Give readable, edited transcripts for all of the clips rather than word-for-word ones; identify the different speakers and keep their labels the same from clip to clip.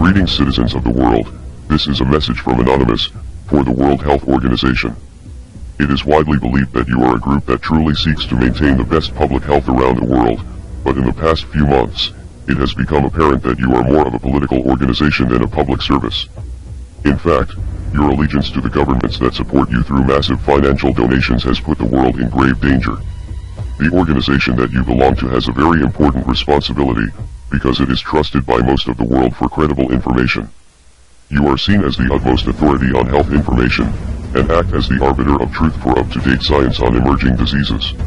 Speaker 1: Greetings, citizens of the world. This is a message from Anonymous for the World Health Organization. It is widely believed that you are a group that truly seeks to maintain the best public health around the world, but in the past few months, it has become apparent that you are more of a political organization than a public service. In fact, your allegiance to the governments that support you through massive financial donations has put the world in grave danger. The organization that you belong to has a very important responsibility, because it is trusted by most of the world for credible information. You are seen as the utmost authority on health information, and act as the arbiter of truth for up-to-date science on emerging diseases.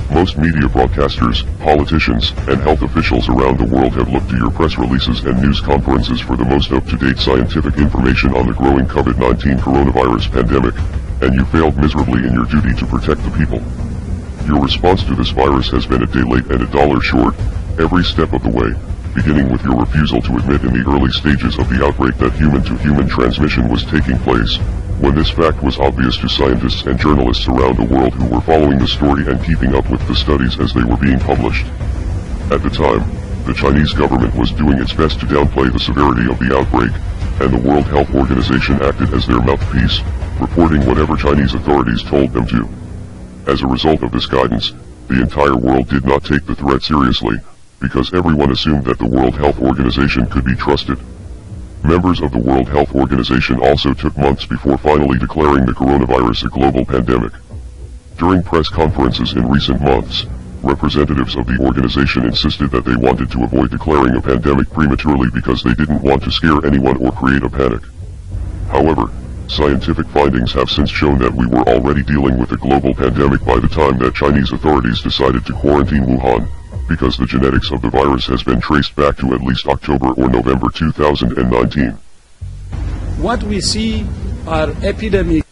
Speaker 1: Most media broadcasters, politicians, and health officials around the world have looked to your press releases and news conferences for the most up-to-date scientific information on the growing COVID-19 coronavirus pandemic, and you failed miserably in your duty to protect the people. Your response to this virus has been a day late and a dollar short, every step of the way, beginning with your refusal to admit in the early stages of the outbreak that human-to-human transmission was taking place, when this fact was obvious to scientists and journalists around the world who were following the story and keeping up with the studies as they were being published. At the time, the Chinese government was doing its best to downplay the severity of the outbreak, and the World Health Organization acted as their mouthpiece, reporting whatever Chinese authorities told them to. As a result of this guidance, the entire world did not take the threat seriously, because everyone assumed that the World Health Organization could be trusted. Members of the World Health Organization also took months before finally declaring the coronavirus a global pandemic. During press conferences in recent months, representatives of the organization insisted that they wanted to avoid declaring a pandemic prematurely because they didn't want to scare anyone or create a panic. However, scientific findings have since shown that we were already dealing with a global pandemic by the time that Chinese authorities decided to quarantine Wuhan, because the genetics of the virus has been traced back to at least October or November 2019.
Speaker 2: What we see are epidemics.